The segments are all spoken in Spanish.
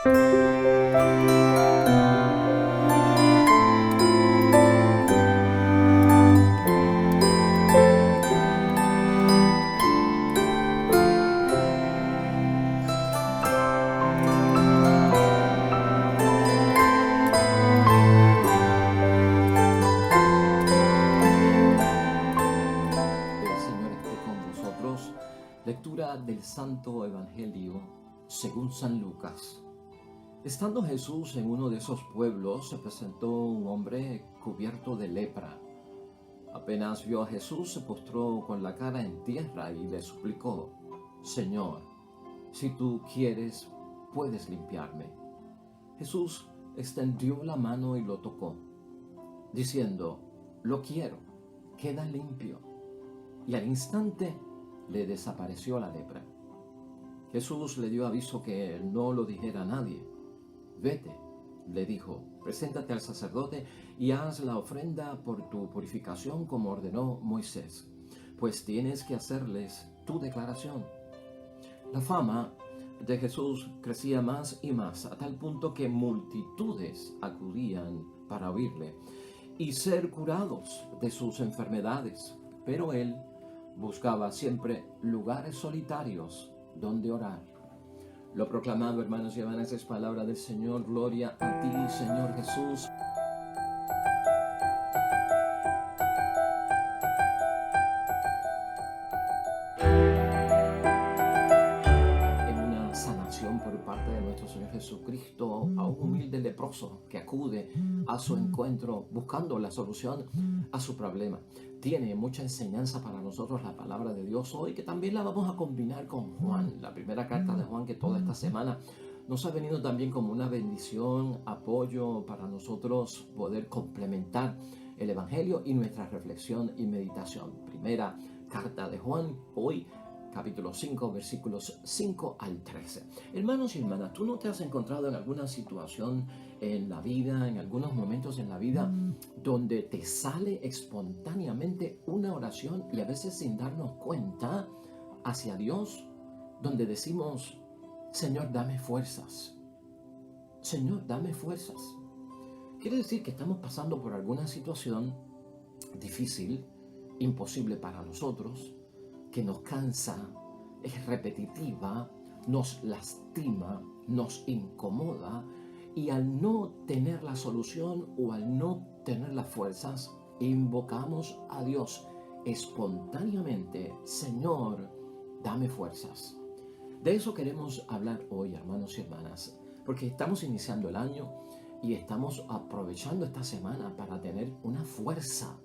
El Señor esté con vosotros. Lectura del Santo Evangelio según San Lucas. Estando Jesús en uno de esos pueblos, se presentó un hombre cubierto de lepra. Apenas vio a Jesús, se postró con la cara en tierra y le suplicó: Señor, si tú quieres, puedes limpiarme. Jesús extendió la mano y lo tocó, diciendo: Lo quiero, queda limpio. Y al instante le desapareció la lepra. Jesús le dio aviso que no lo dijera a nadie. Vete, le dijo, preséntate al sacerdote y haz la ofrenda por tu purificación como ordenó Moisés, pues tienes que hacerles tu declaración. La fama de Jesús crecía más y más, a tal punto que multitudes acudían para oírle y ser curados de sus enfermedades, pero él buscaba siempre lugares solitarios donde orar. Lo proclamado, hermanos y hermanas, es palabra del Señor. Gloria a ti, Señor Jesús. En una sanación por parte de nuestro Señor Jesucristo a un humilde leproso que acude a su encuentro buscando la solución a su problema. Tiene mucha enseñanza para nosotros la palabra de Dios hoy, que también la vamos a combinar con Juan, la primera carta de Juan, que toda esta semana nos ha venido también como una bendición, apoyo para nosotros poder complementar el Evangelio y nuestra reflexión y meditación. Primera carta de Juan, hoy capítulo 5, versículos 5 al 13. Hermanos y hermanas, ¿tú no te has encontrado en alguna situación en la vida, en algunos momentos en la vida, donde te sale espontáneamente una oración y a veces sin darnos cuenta hacia Dios, donde decimos: Señor, dame fuerzas. Señor, dame fuerzas? Quiere decir que estamos pasando por alguna situación difícil, imposible para nosotros, que nos cansa, es repetitiva, nos lastima, nos incomoda, y al no tener la solución o al no tener las fuerzas, invocamos a Dios espontáneamente: Señor, dame fuerzas. De eso queremos hablar hoy, hermanos y hermanas, porque estamos iniciando el año y estamos aprovechando esta semana para tener una fuerza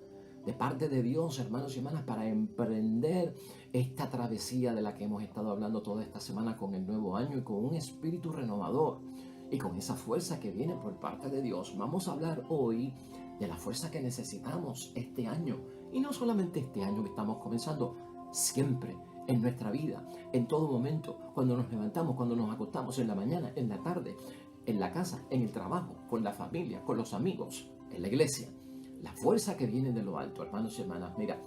de parte de Dios, hermanos y hermanas, para emprender esta travesía de la que hemos estado hablando toda esta semana con el nuevo año y con un espíritu renovador y con esa fuerza que viene por parte de Dios. Vamos a hablar hoy de la fuerza que necesitamos este año, y no solamente este año que estamos comenzando, siempre en nuestra vida, en todo momento, cuando nos levantamos, cuando nos acostamos, en la mañana, en la tarde, en la casa, en el trabajo, con la familia, con los amigos, en la iglesia. La fuerza que viene de lo alto, hermanos y hermanas. Mira,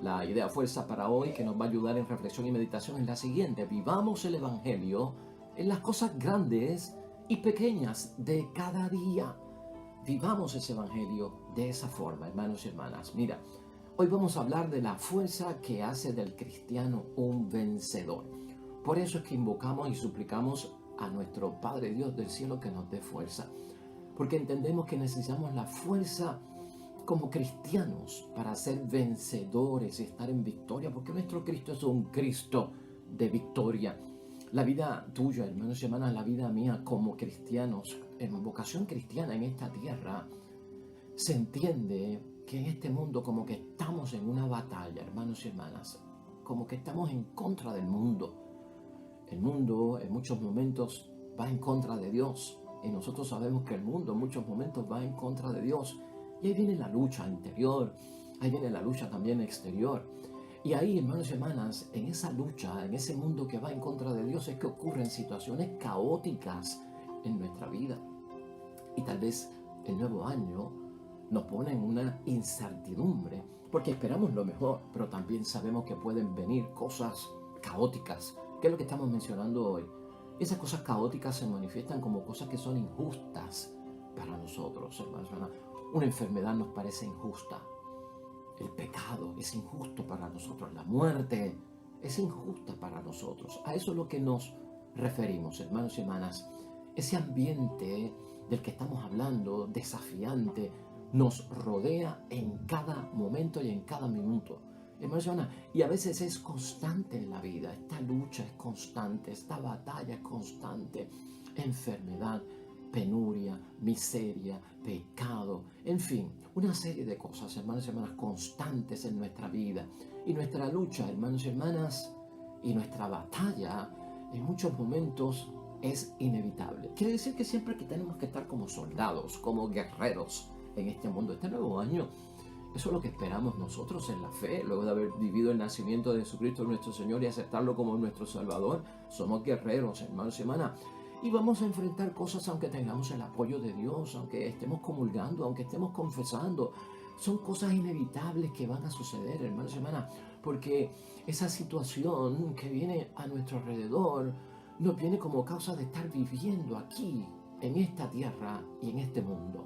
la idea fuerza para hoy, que nos va a ayudar en reflexión y meditación, es la siguiente: vivamos el Evangelio en las cosas grandes y pequeñas de cada día. Vivamos ese Evangelio de esa forma, hermanos y hermanas. Mira, hoy vamos a hablar de la fuerza que hace del cristiano un vencedor. Por eso es que invocamos y suplicamos a nuestro Padre Dios del cielo que nos dé fuerza, porque entendemos que necesitamos la fuerza como cristianos para ser vencedores y estar en victoria, porque nuestro Cristo es un Cristo de victoria. La vida tuya, hermanos y hermanas, la vida mía como cristianos, en vocación cristiana en esta tierra, se entiende que en este mundo como que estamos en una batalla, hermanos y hermanas, como que estamos en contra del mundo. El mundo en muchos momentos va en contra de Dios, y nosotros sabemos que el mundo en muchos momentos va en contra de Dios. Y ahí viene la lucha interior, ahí viene la lucha también exterior. Y ahí, hermanos y hermanas, en esa lucha, en ese mundo que va en contra de Dios, es que ocurren situaciones caóticas en nuestra vida. Y tal vez el nuevo año nos pone en una incertidumbre, porque esperamos lo mejor, pero también sabemos que pueden venir cosas caóticas, que es lo que estamos mencionando hoy. Esas cosas caóticas se manifiestan como cosas que son injustas para nosotros, hermanos, hermanas. Una enfermedad nos parece injusta. El pecado es injusto para nosotros. La muerte es injusta para nosotros. A eso es lo que nos referimos, hermanos y hermanas. Ese ambiente del que estamos hablando, desafiante, nos rodea en cada momento y en cada minuto. Hermanos y hermanas, y a veces es constante en la vida. Esta lucha es constante, esta batalla es constante. Enfermedad, penuria, miseria, pecado, en fin, una serie de cosas, hermanos y hermanas, constantes en nuestra vida. Y nuestra lucha, hermanos y hermanas, y nuestra batalla, en muchos momentos es inevitable. Quiere decir que siempre que tenemos que estar como soldados, como guerreros en este mundo. Este nuevo año, eso es lo que esperamos nosotros en la fe, luego de haber vivido el nacimiento de Jesucristo nuestro Señor y aceptarlo como nuestro Salvador. Somos guerreros, hermanos y hermanas. Y vamos a enfrentar cosas aunque tengamos el apoyo de Dios, aunque estemos comulgando, aunque estemos confesando. Son cosas inevitables que van a suceder, hermanos y hermanas, porque esa situación que viene a nuestro alrededor nos viene como causa de estar viviendo aquí, en esta tierra y en este mundo.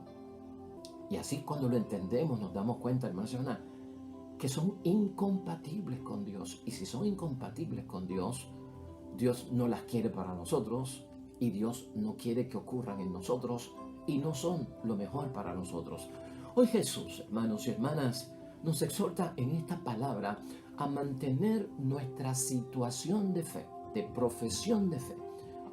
Y así cuando lo entendemos nos damos cuenta, hermanos y hermanas, que son incompatibles con Dios. Y si son incompatibles con Dios, Dios no las quiere para nosotros. Y Dios no quiere que ocurran en nosotros y no son lo mejor para nosotros. Hoy Jesús, hermanos y hermanas, nos exhorta en esta palabra a mantener nuestra situación de fe, de profesión de fe.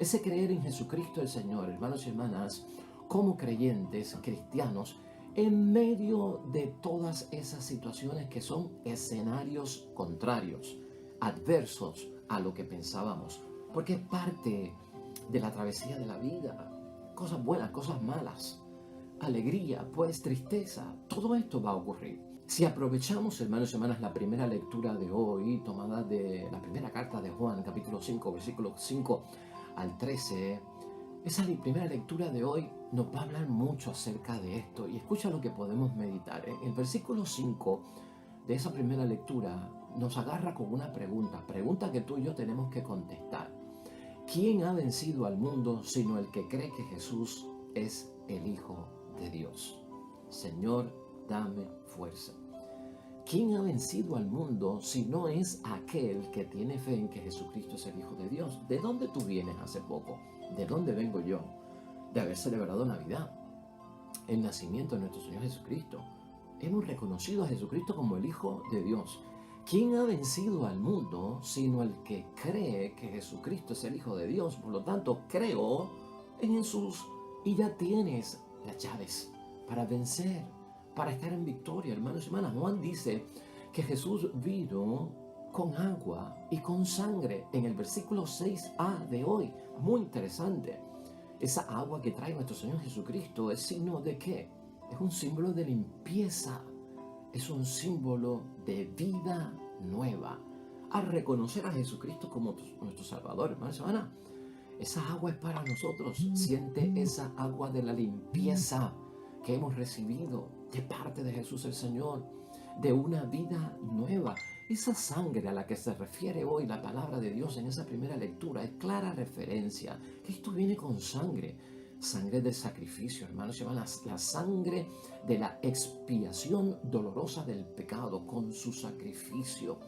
Ese creer en Jesucristo el Señor, hermanos y hermanas, como creyentes cristianos, en medio de todas esas situaciones que son escenarios contrarios, adversos a lo que pensábamos, porque es parte de la travesía de la vida, cosas buenas, cosas malas, alegría, pues tristeza, todo esto va a ocurrir. Si aprovechamos, hermanos y hermanas, la primera lectura de hoy, tomada de la primera carta de Juan, capítulo 5, versículos 5 al 13, esa primera lectura de hoy nos va a hablar mucho acerca de esto y escucha lo que podemos meditar. El versículo 5 de esa primera lectura nos agarra con una pregunta que tú y yo tenemos que contestar. ¿Quién ha vencido al mundo sino el que cree que Jesús es el Hijo de Dios? Señor, dame fuerza. ¿Quién ha vencido al mundo si no es aquel que tiene fe en que Jesucristo es el Hijo de Dios? ¿De dónde tú vienes hace poco? ¿De dónde vengo yo? De haber celebrado Navidad, el nacimiento de nuestro Señor Jesucristo. Hemos reconocido a Jesucristo como el Hijo de Dios. ¿Quién ha vencido al mundo sino el que cree que Jesucristo es el Hijo de Dios? Por lo tanto, creo en Jesús y ya tienes las llaves para vencer, para estar en victoria, hermanos y hermanas. Juan dice que Jesús vino con agua y con sangre en el versículo 6a de hoy. Muy interesante. Esa agua que trae nuestro Señor Jesucristo es signo de ¿qué? Es un símbolo de limpieza. Es un símbolo de vida nueva. Al reconocer a Jesucristo como nuestro Salvador, hermanos y hermanas, esa agua es para nosotros. Siente esa agua de la limpieza que hemos recibido de parte de Jesús el Señor, de una vida nueva. Esa sangre a la que se refiere hoy la palabra de Dios en esa primera lectura es clara referencia. Cristo viene con sangre. Sangre de sacrificio, hermanos y hermanas, la sangre de la expiación dolorosa del pecado con su sacrificio.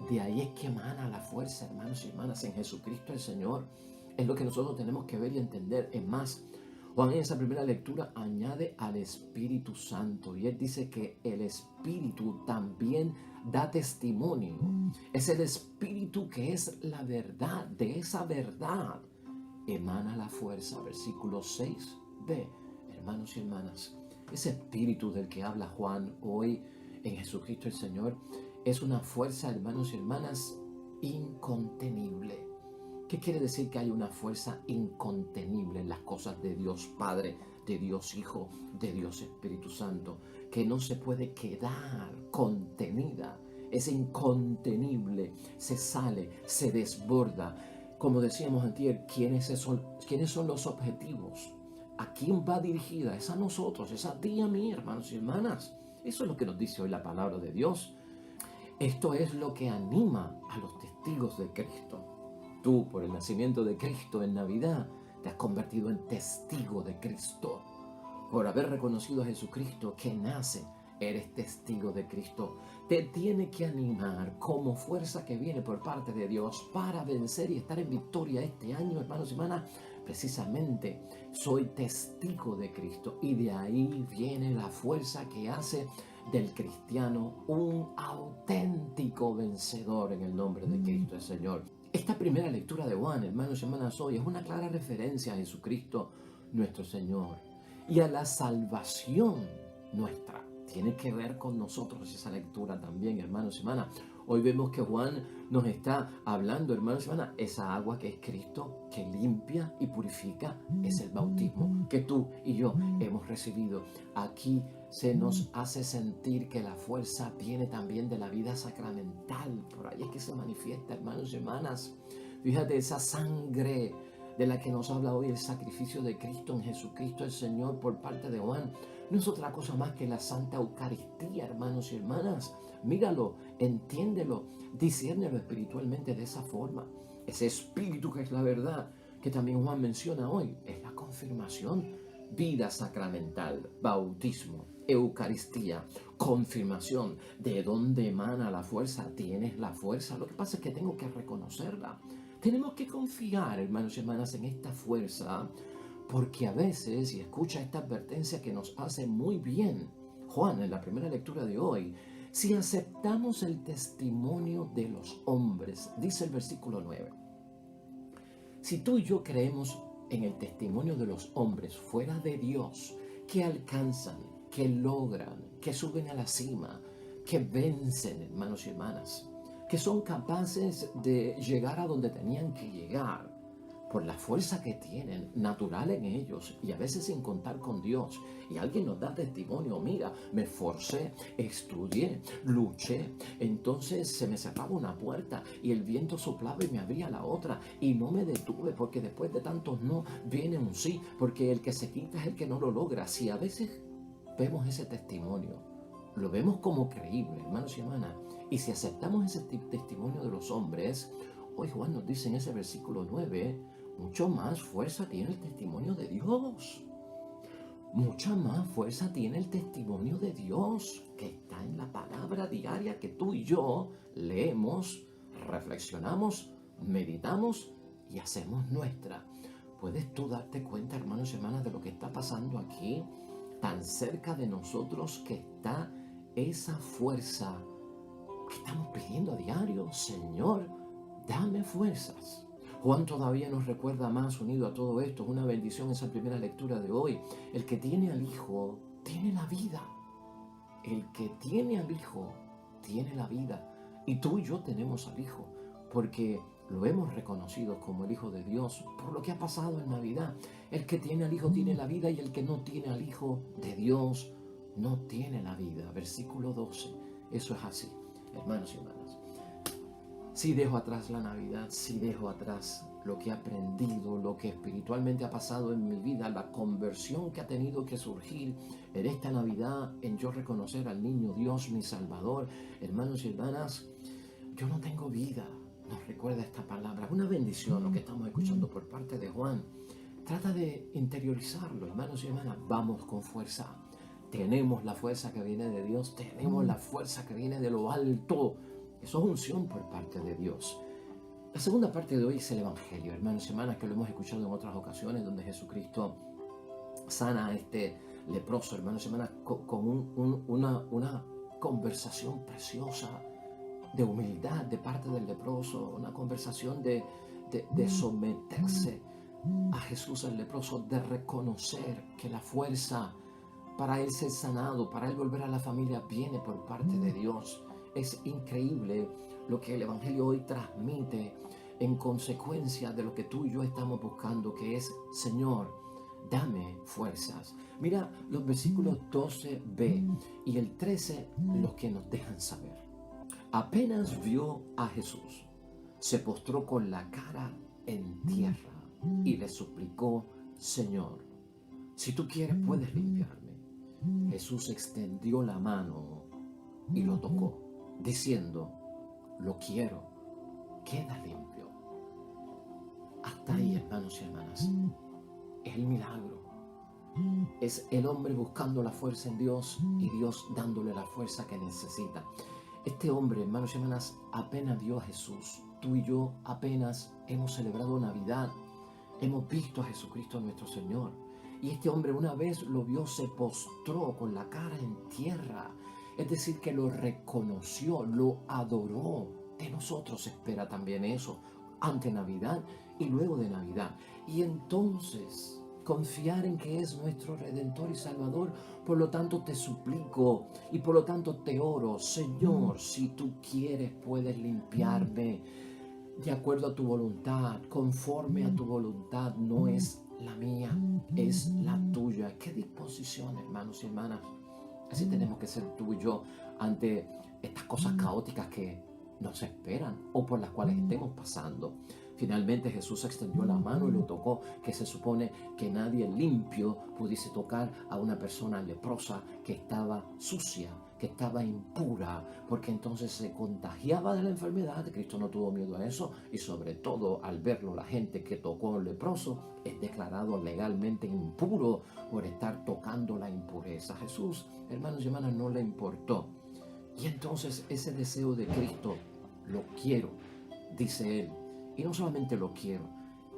De ahí es que emana la fuerza, hermanos y hermanas, en Jesucristo el Señor. Es lo que nosotros tenemos que ver y entender. Es más, Juan en esa primera lectura añade al Espíritu Santo y él dice que el Espíritu también da testimonio. Es el Espíritu que es la verdad. De esa verdad emana la fuerza, versículo 6b, hermanos y hermanas. Ese espíritu del que habla Juan hoy en Jesucristo el Señor es una fuerza, hermanos y hermanas, incontenible. ¿Qué quiere decir que hay una fuerza incontenible en las cosas de Dios Padre, de Dios Hijo, de Dios Espíritu Santo? Que no se puede quedar contenida. Es incontenible, se sale, se desborda. Como decíamos antier, ¿quiénes son los objetivos? ¿A quién va dirigida? Es a nosotros, es a ti y a mí, hermanos y hermanas. Eso es lo que nos dice hoy la palabra de Dios. Esto es lo que anima a los testigos de Cristo. Tú, por el nacimiento de Cristo en Navidad, te has convertido en testigo de Cristo. Por haber reconocido a Jesucristo que nace, eres testigo de Cristo. Te tiene que animar como fuerza que viene por parte de Dios para vencer y estar en victoria este año, hermanos y hermanas. Precisamente soy testigo de Cristo, y de ahí viene la fuerza que hace del cristiano un auténtico vencedor en el nombre de Cristo el Señor. Esta primera lectura de Juan, hermanos y hermanas, hoy es una clara referencia a Jesucristo nuestro Señor y a la salvación nuestra. Tiene que ver con nosotros esa lectura también, hermanos y hermanas. Hoy vemos que Juan nos está hablando, hermanos y hermanas, esa agua que es Cristo, que limpia y purifica, es el bautismo que tú y yo hemos recibido. Aquí se nos hace sentir que la fuerza viene también de la vida sacramental. Por ahí es que se manifiesta, hermanos y hermanas. Fíjate, esa sangre de la que nos habla hoy el sacrificio de Cristo en Jesucristo el Señor por parte de Juan, no es otra cosa más que la Santa Eucaristía, hermanos y hermanas. Míralo, entiéndelo, disciérnelo espiritualmente de esa forma. Ese espíritu que es la verdad, que también Juan menciona hoy, es la confirmación, vida sacramental, bautismo, Eucaristía, confirmación. ¿De dónde emana la fuerza? Tienes la fuerza. Lo que pasa es que tengo que reconocerla. Tenemos que confiar, hermanos y hermanas, en esta fuerza, porque a veces, y escucha esta advertencia que nos hace muy bien Juan en la primera lectura de hoy, si aceptamos el testimonio de los hombres, dice el versículo 9, si tú y yo creemos en el testimonio de los hombres fuera de Dios, que alcanzan, que logran, que suben a la cima, que vencen, hermanos y hermanas, que son capaces de llegar a donde tenían que llegar, por la fuerza que tienen natural en ellos y a veces sin contar con Dios. Y alguien nos da testimonio, mira, me esforcé, estudié, luché, entonces se me cerraba una puerta y el viento soplaba y me abría la otra y no me detuve, porque después de tantos no viene un sí, porque el que se quita es el que no lo logra. Si a veces vemos ese testimonio, lo vemos como creíble, hermanos y hermanas, y si aceptamos ese testimonio de los hombres, hoy Juan nos dice en ese versículo 9, mucho más fuerza tiene el testimonio de Dios. Mucha más fuerza tiene el testimonio de Dios que está en la palabra diaria que tú y yo leemos, reflexionamos, meditamos y hacemos nuestra. ¿Puedes tú darte cuenta, hermanos y hermanas, de lo que está pasando aquí? Tan cerca de nosotros que está esa fuerza que estamos pidiendo a diario. Señor, dame fuerzas. Juan todavía nos recuerda más, unido a todo esto, es una bendición esa primera lectura de hoy. El que tiene al Hijo, tiene la vida. El que tiene al Hijo, tiene la vida. Y tú y yo tenemos al Hijo, porque lo hemos reconocido como el Hijo de Dios, por lo que ha pasado en Navidad. El que tiene al Hijo tiene la vida, y el que no tiene al Hijo de Dios no tiene la vida. Versículo 12. Eso es así, hermanos y hermanas. Si dejo atrás la Navidad, si dejo atrás lo que he aprendido, lo que espiritualmente ha pasado en mi vida, la conversión que ha tenido que surgir en esta Navidad, en yo reconocer al niño Dios, mi Salvador, hermanos y hermanas, yo no tengo vida. Nos recuerda esta palabra. Una bendición lo que estamos escuchando por parte de Juan. Trata de interiorizarlo, hermanos y hermanas. Vamos con fuerza. Tenemos la fuerza que viene de Dios, tenemos la fuerza que viene de lo alto. Eso es unción por parte de Dios. La segunda parte de hoy es el Evangelio, hermanos y hermanas, que lo hemos escuchado en otras ocasiones, donde Jesucristo sana a este leproso, hermanos y hermanas, con una conversación preciosa de humildad de parte del leproso, una conversación de someterse a Jesús el leproso, de reconocer que la fuerza para él ser sanado, para él volver a la familia, viene por parte de Dios. Es increíble lo que el Evangelio hoy transmite en consecuencia de lo que tú y yo estamos buscando, que es, Señor, dame fuerzas. Mira los versículos 12b y el 13, los que nos dejan saber. Apenas vio a Jesús, se postró con la cara en tierra y le suplicó, Señor, si tú quieres puedes limpiarme. Jesús extendió la mano y lo tocó, diciendo, lo quiero, queda limpio. Hasta ahí, hermanos y hermanas, es el milagro. Es el hombre buscando la fuerza en Dios y Dios dándole la fuerza que necesita. Este hombre, hermanos y hermanas, apenas vio a Jesús. Tú y yo apenas hemos celebrado Navidad. Hemos visto a Jesucristo nuestro Señor. Y este hombre una vez lo vio, se postró con la cara en tierra. Es decir, que lo reconoció, lo adoró. De nosotros espera también eso, ante Navidad y luego de Navidad. Y entonces confiar en que es nuestro Redentor y Salvador. Por lo tanto te suplico y por lo tanto te oro, Señor, si tú quieres puedes limpiarme de acuerdo a tu voluntad, conforme a tu voluntad, no es la mía, es la tuya. Qué disposición, hermanos y hermanas. Así tenemos que ser tú y yo ante estas cosas caóticas que nos esperan o por las cuales estemos pasando. Finalmente Jesús extendió la mano y lo tocó, que se supone que nadie limpio pudiese tocar a una persona leprosa que estaba sucia, que estaba impura, porque entonces se contagiaba de la enfermedad. Cristo no tuvo miedo a eso y sobre todo al verlo la gente que tocó al leproso es declarado legalmente impuro por estar tocando la impureza. Jesús, hermanos y hermanas, no le importó. Y entonces ese deseo de Cristo, lo quiero, dice él. Y no solamente lo quiero,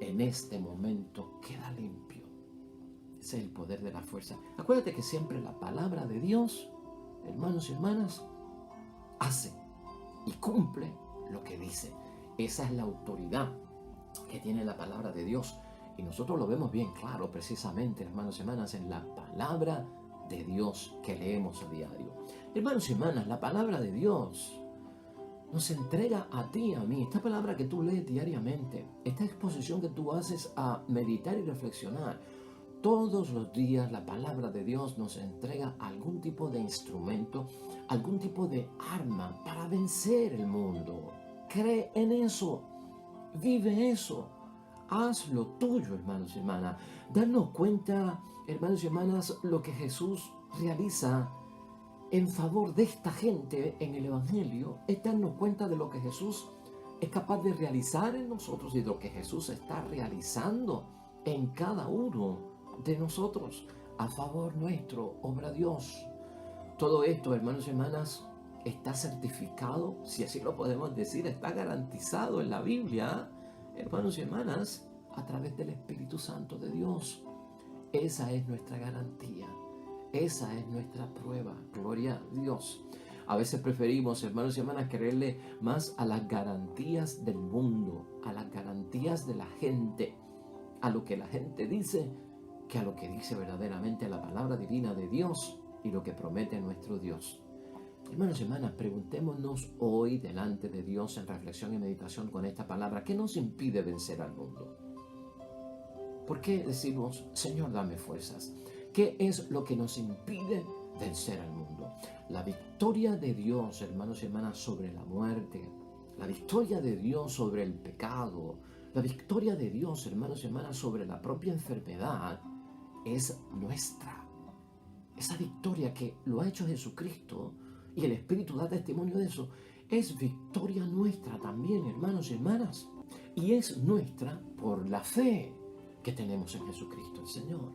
en este momento queda limpio. Ese es el poder de la fuerza. Acuérdate que siempre la palabra de Dios, hermanos y hermanas, hace y cumple lo que dice. Esa es la autoridad que tiene la palabra de Dios. Y nosotros lo vemos bien claro precisamente, hermanos y hermanas, en la palabra de Dios que leemos a diario. Hermanos y hermanas, la palabra de Dios nos entrega a ti y a mí, esta palabra que tú lees diariamente, esta exposición que tú haces a meditar y reflexionar. Todos los días la palabra de Dios nos entrega algún tipo de instrumento, algún tipo de arma para vencer el mundo. Cree en eso, vive eso, haz lo tuyo, hermanos y hermanas. Danos cuenta, hermanos y hermanas, lo que Jesús realiza en favor de esta gente en el Evangelio, es darnos cuenta de lo que Jesús es capaz de realizar en nosotros y de lo que Jesús está realizando en cada uno de nosotros a favor nuestro, obra Dios. Todo esto, hermanos y hermanas, está certificado, si así lo podemos decir, está garantizado en la Biblia, hermanos y hermanas, a través del Espíritu Santo de Dios. Esa es nuestra garantía. Esa es nuestra prueba, gloria a Dios. A veces preferimos, hermanos y hermanas, creerle más a las garantías del mundo, a las garantías de la gente, a lo que la gente dice, que a lo que dice verdaderamente la palabra divina de Dios y lo que promete nuestro Dios. Hermanos y hermanas, preguntémonos hoy delante de Dios en reflexión y meditación con esta palabra, ¿qué nos impide vencer al mundo? ¿Por qué decimos, Señor, dame fuerzas? ¿Qué es lo que nos impide vencer al mundo? La victoria de Dios, hermanos y hermanas, sobre la muerte, la victoria de Dios sobre el pecado, la victoria de Dios, hermanos y hermanas, sobre la propia enfermedad, es nuestra. Esa victoria que lo ha hecho Jesucristo y el Espíritu da testimonio de eso, es victoria nuestra también, hermanos y hermanas. Y es nuestra por la fe que tenemos en Jesucristo el Señor.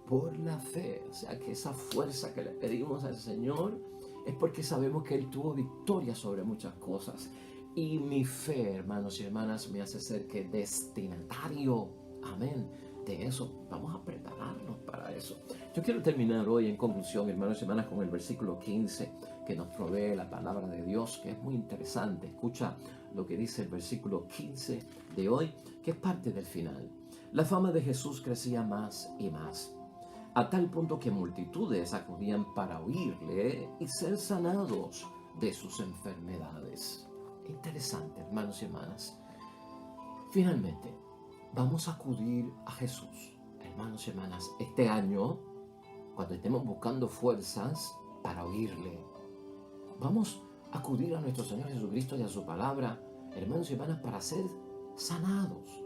Por la fe, o sea que esa fuerza que le pedimos al Señor es porque sabemos que Él tuvo victoria sobre muchas cosas. Y mi fe, hermanos y hermanas, me hace ser que destinatario, amén, de eso. Vamos a prepararnos para eso. Yo quiero terminar hoy en conclusión, hermanos y hermanas, con el versículo 15 que nos provee la palabra de Dios, que es muy interesante. Escucha lo que dice el versículo 15 de hoy, que es parte del final. La fama de Jesús crecía más y más, a tal punto que multitudes acudían para oírle y ser sanados de sus enfermedades. Interesante, hermanos y hermanas. Finalmente, vamos a acudir a Jesús, hermanos y hermanas, este año, cuando estemos buscando fuerzas para oírle. Vamos a acudir a nuestro Señor Jesucristo y a su palabra, hermanos y hermanas, para ser sanados.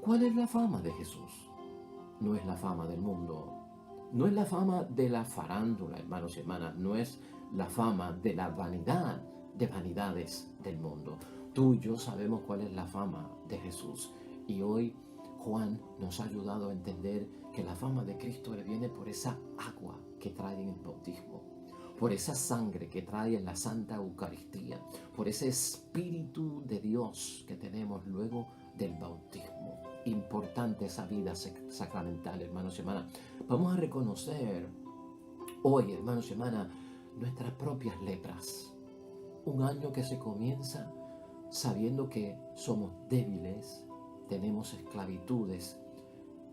¿Cuál es la fama de Jesús? No es la fama del mundo. No es la fama de la farándula, hermanos y hermanas. No es la fama de la vanidad, de vanidades del mundo. Tú y yo sabemos cuál es la fama de Jesús. Y hoy Juan nos ha ayudado a entender que la fama de Cristo le viene por esa agua que trae en el bautismo, por esa sangre que trae en la Santa Eucaristía, por ese Espíritu de Dios que tenemos luego del bautismo. Importante esa vida sacramental, hermanos y hermanas. Vamos a reconocer hoy, hermanos y hermanas, nuestras propias lepras. Un año que se comienza sabiendo que somos débiles, tenemos esclavitudes.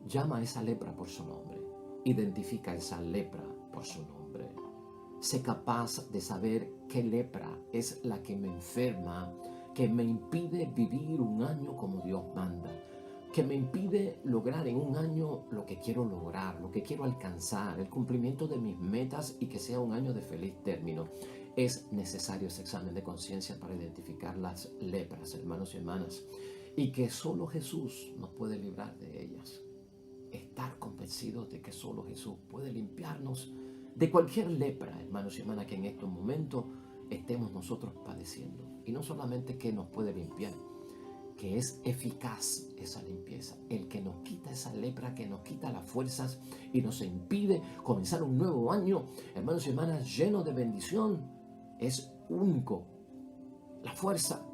Llama a esa lepra por su nombre. Identifica esa lepra por su nombre. Sé capaz de saber qué lepra es la que me enferma, que me impide vivir un año como Dios manda, que me impide lograr en un año lo que quiero lograr, lo que quiero alcanzar, el cumplimiento de mis metas y que sea un año de feliz término. Es necesario ese examen de conciencia para identificar las lepras, hermanos y hermanas, y que solo Jesús nos puede librar de ellas. Estar convencidos de que solo Jesús puede limpiarnos de cualquier lepra, hermanos y hermanas, que en estos momentos estemos nosotros padeciendo. Y no solamente que nos puede limpiar, que es eficaz esa limpieza, el que nos quita esa lepra, que nos quita las fuerzas y nos impide comenzar un nuevo año, hermanos y hermanas, lleno de bendición, es único. La fuerza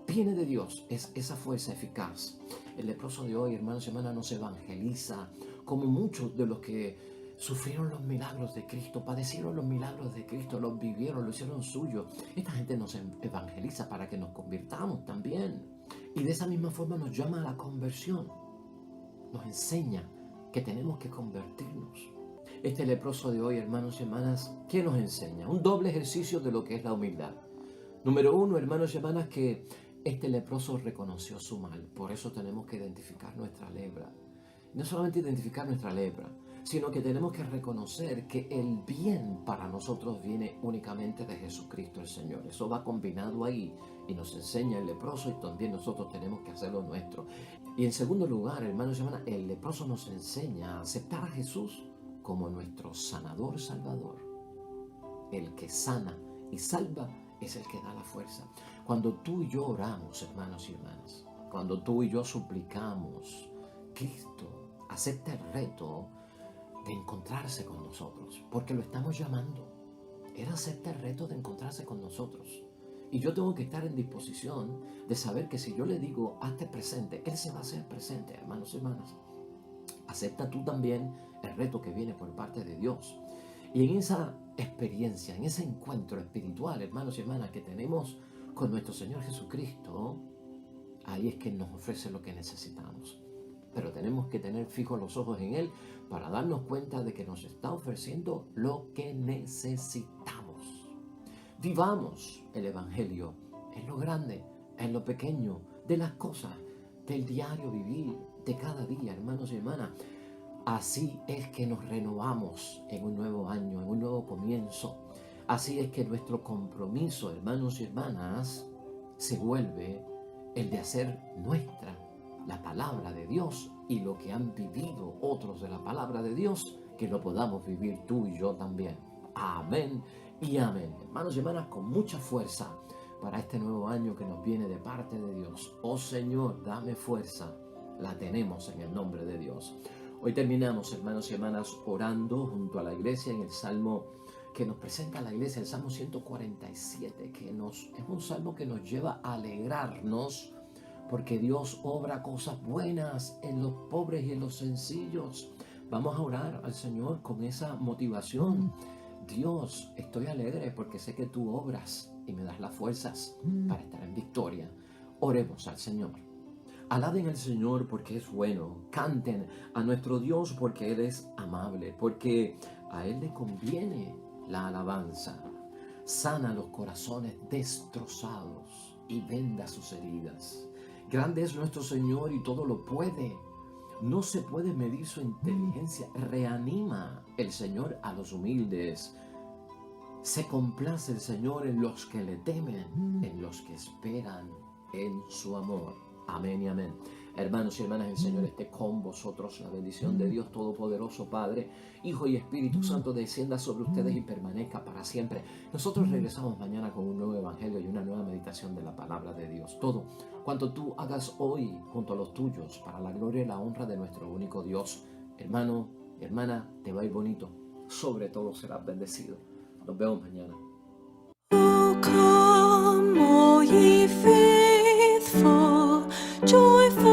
viene de Dios, es esa fuerza eficaz. El leproso de hoy, hermanos y hermanas, no se evangeliza como muchos de los que sufrieron los milagros de Cristo, padecieron los milagros de Cristo, los vivieron, lo hicieron suyo. Esta gente nos evangeliza para que nos convirtamos también. Y de esa misma forma nos llama a la conversión. Nos enseña que tenemos que convertirnos. Este leproso de hoy, hermanos y hermanas, ¿qué nos enseña? Un doble ejercicio de lo que es la humildad. Número uno, hermanos y hermanas, que este leproso reconoció su mal. Por eso tenemos que identificar nuestra lepra. No solamente identificar nuestra lepra, sino que tenemos que reconocer que el bien para nosotros viene únicamente de Jesucristo el Señor. Eso va combinado ahí y nos enseña el leproso y también nosotros tenemos que hacerlo nuestro. Y en segundo lugar, hermanos y hermanas, el leproso nos enseña a aceptar a Jesús como nuestro sanador, salvador. El que sana y salva es el que da la fuerza. Cuando tú y yo oramos, hermanos y hermanas, cuando tú y yo suplicamos, Cristo acepta el reto de encontrarse con nosotros, porque lo estamos llamando. Él acepta el reto de encontrarse con nosotros. Y yo tengo que estar en disposición de saber que si yo le digo, hazte presente, Él se va a hacer presente, hermanos y hermanas. Acepta tú también el reto que viene por parte de Dios. Y en esa experiencia, en ese encuentro espiritual, hermanos y hermanas, que tenemos con nuestro Señor Jesucristo, ahí es que nos ofrece lo que necesitamos. Pero tenemos que tener fijos los ojos en Él para darnos cuenta de que nos está ofreciendo lo que necesitamos. Vivamos el Evangelio en lo grande, en lo pequeño, de las cosas, del diario vivir, de cada día, hermanos y hermanas. Así es que nos renovamos en un nuevo año, en un nuevo comienzo. Así es que nuestro compromiso, hermanos y hermanas, se vuelve el de hacer nuestra la palabra de Dios y lo que han vivido otros de la palabra de Dios, que lo podamos vivir tú y yo también. Amén y amén. Hermanos y hermanas, con mucha fuerza para este nuevo año que nos viene de parte de Dios. Oh Señor, dame fuerza. La tenemos en el nombre de Dios. Hoy terminamos, hermanos y hermanas, orando junto a la iglesia en el Salmo que nos presenta la iglesia, el Salmo 147, que es un salmo que nos lleva a alegrarnos porque Dios obra cosas buenas en los pobres y en los sencillos. Vamos a orar al Señor con esa motivación. Dios, estoy alegre porque sé que tú obras y me das las fuerzas para estar en victoria. Oremos al Señor. Alaben al Señor porque es bueno. Canten a nuestro Dios porque Él es amable, porque a Él le conviene la alabanza. Sana los corazones destrozados y venda sus heridas. Grande es nuestro Señor y todo lo puede. No se puede medir su inteligencia. Reanima el Señor a los humildes. Se complace el Señor en los que le temen, en los que esperan en su amor. Amén y amén. Hermanos y hermanas, el Señor esté con vosotros. La bendición de Dios Todopoderoso, Padre, Hijo y Espíritu Santo, descienda sobre ustedes y permanezca para siempre. Nosotros regresamos mañana con un nuevo evangelio y una nueva meditación de la palabra de Dios. Todo cuanto tú hagas hoy junto a los tuyos, para la gloria y la honra de nuestro único Dios. Hermano, hermana, te va a ir bonito. Sobre todo serás bendecido. Nos vemos mañana. Oh, come, all ye faithful, joyful.